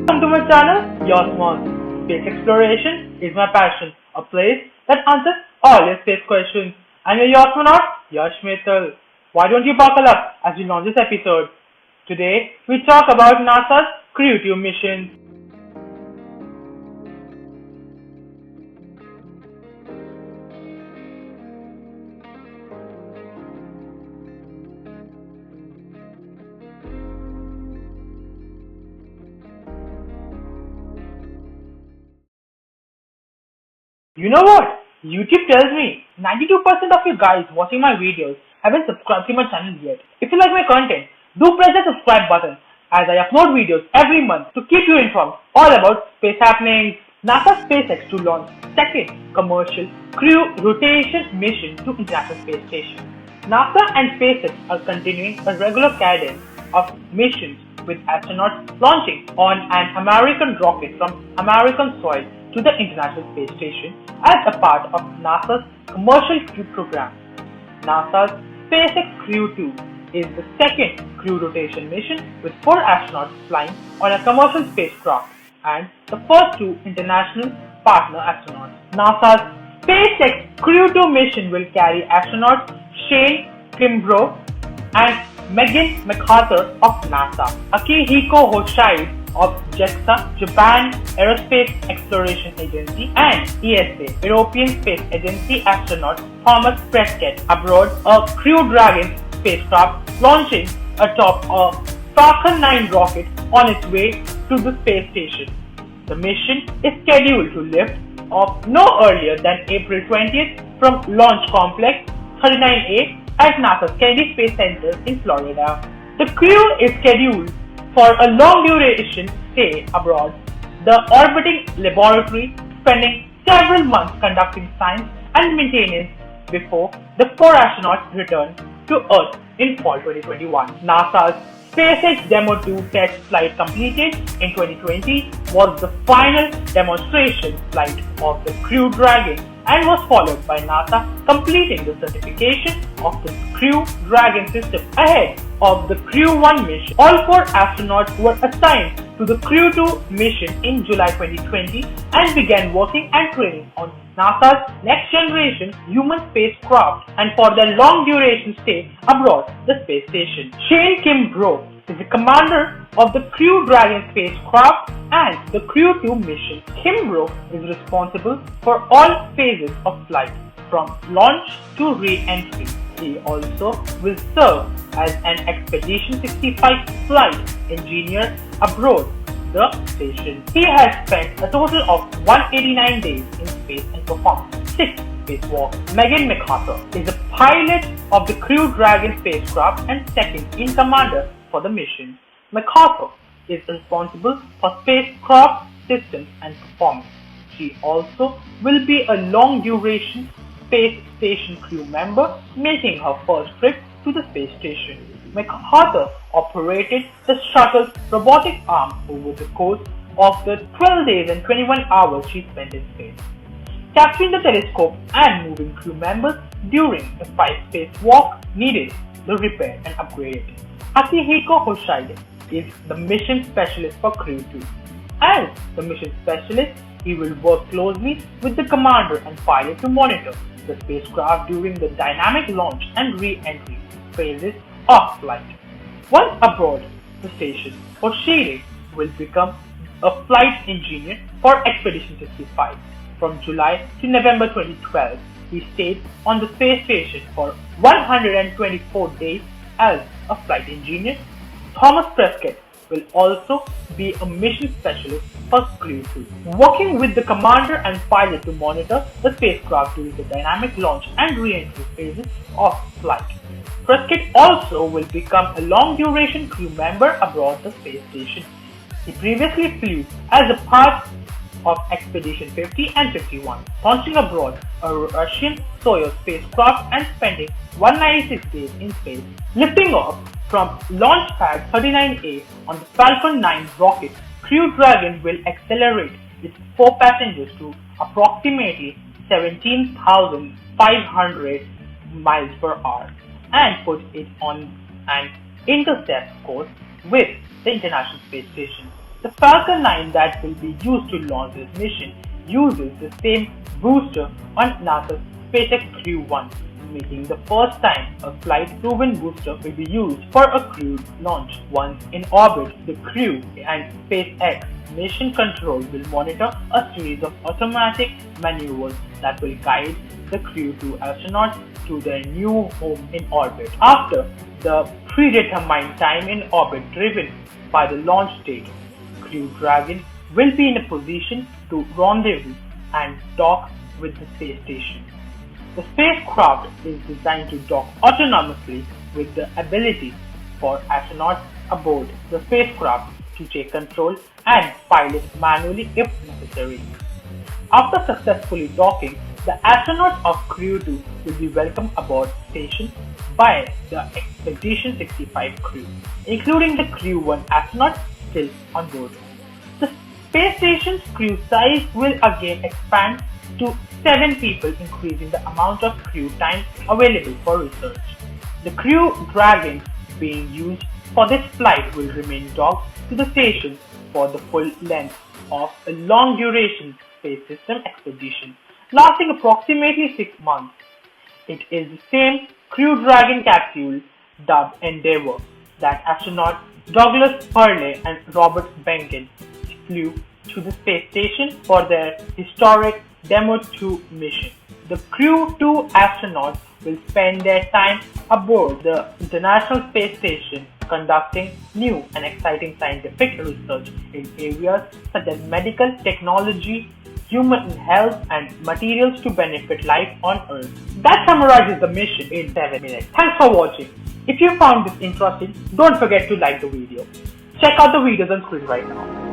Welcome to my channel, Yasman. Space exploration is my passion, a place that answers all your space questions. I'm your Yasmanaut, Yash Mithal. Why don't you buckle up as we launch this episode? Today, we talk about NASA's Crew 2 mission. You know what? YouTube tells me 92% of you guys watching my videos haven't subscribed to my channel yet. If you like my content, do press the subscribe button as I upload videos every month to keep you informed all about space happenings. NASA SpaceX to launch second commercial crew rotation mission to International Space Station. NASA and SpaceX are continuing a regular cadence of missions with astronauts launching on an American rocket from American soil to the International Space Station as a part of NASA's Commercial Crew Program. NASA's SpaceX Crew 2 is the second crew rotation mission with 4 astronauts flying on a commercial spacecraft and the first 2 international partner astronauts. NASA's SpaceX Crew 2 mission will carry astronauts Shane Kimbrough and Megan McArthur of NASA, Akihiko Hoshide of JAXA, Japan Aerospace Exploration Agency, and ESA, European Space Agency astronaut Thomas Prescott aboard a Crew Dragon spacecraft launching atop a Falcon 9 rocket on its way to the space station. The mission is scheduled to lift off no earlier than April 20th from Launch Complex 39A at NASA's Kennedy Space Center in Florida. The crew is scheduled for a long duration stay abroad, the orbiting laboratory spending several months conducting science and maintenance before the 4 astronauts return to Earth in fall 2021. NASA's SpaceX Demo 2 test flight completed in 2020 was the final demonstration flight of the Crew Dragon and was followed by NASA completing the certification of the Crew Dragon system ahead of the Crew 1 mission. All 4 astronauts were assigned to the Crew 2 mission in July 2020 and began working and training on NASA's next generation human spacecraft and for their long duration stay abroad the space station. Shane Kimbrough is the commander of the Crew Dragon spacecraft and the Crew 2 mission. Kimbrough is responsible for all phases of flight, from launch to re-entry. He also will serve as an Expedition 65 flight engineer aboard the station. He has spent a total of 189 days in space and performed 6 spacewalks. Megan McArthur is the pilot of the Crew Dragon spacecraft and second in commander for the mission. McArthur is responsible for spacecraft systems and performance. She also will be a long-duration space station crew member, making her first trip to the space station. McArthur operated the shuttle's robotic arm over the course of the 12 days and 21 hours she spent in space, capturing the telescope and moving crew members during the 5 spacewalk needed to repair and upgrade it. Akihiko Hoshide is the mission specialist for Crew 2. As the mission specialist, he will work closely with the commander and pilot to monitor the spacecraft during the dynamic launch and re-entry phases of flight. Once aboard the station, Hoshide will become a flight engineer for Expedition 65. From July to November 2012, he stayed on the space station for 124 days as a flight engineer. Thomas Prescott will also be a mission specialist for Crew 2, working with the commander and pilot to monitor the spacecraft during the dynamic launch and re-entry phases of flight. Prescott also will become a long-duration crew member aboard the space station. He previously flew as a part of Expedition 50 and 51, launching aboard a Russian Soyuz spacecraft and spending 196 days in space. Lifting off from Launch Pad 39A on the Falcon 9 rocket, Crew Dragon will accelerate its 4 passengers to approximately 17,500 miles per hour and put it on an intercept course with the International Space Station. The Falcon 9 that will be used to launch this mission uses the same booster on NASA's SpaceX Crew 1, making the first time a flight-proven booster will be used for a crewed launch. Once in orbit, the crew and SpaceX Mission Control will monitor a series of automatic maneuvers that will guide the Crew 2 astronauts to their new home in orbit. After the predetermined time in orbit driven by the launch date, Crew Dragon will be in a position to rendezvous and dock with the space station. The spacecraft is designed to dock autonomously with the ability for astronauts aboard the spacecraft to take control and pilot manually if necessary. After successfully docking, the astronauts of Crew 2 will be welcomed aboard station by the Expedition 65 crew, including the Crew 1 astronauts still on board. The space station's crew size will again expand to 7 people, increasing the amount of crew time available for research. The Crew Dragon being used for this flight will remain docked to the station for the full length of a long-duration space system expedition, lasting approximately 6 months. It is the same Crew Dragon capsule, dubbed Endeavour, that astronauts Douglas Hurley and Robert Behnken flew to the space station for their historic Demo 2 mission. The Crew 2 astronauts will spend their time aboard the International Space Station conducting new and exciting scientific research in areas such as medical technology, human health, and materials to benefit life on Earth. That summarizes the mission in 7 minutes. Thanks for watching. If you found this interesting, don't forget to like the video. Check out the videos on screen right now.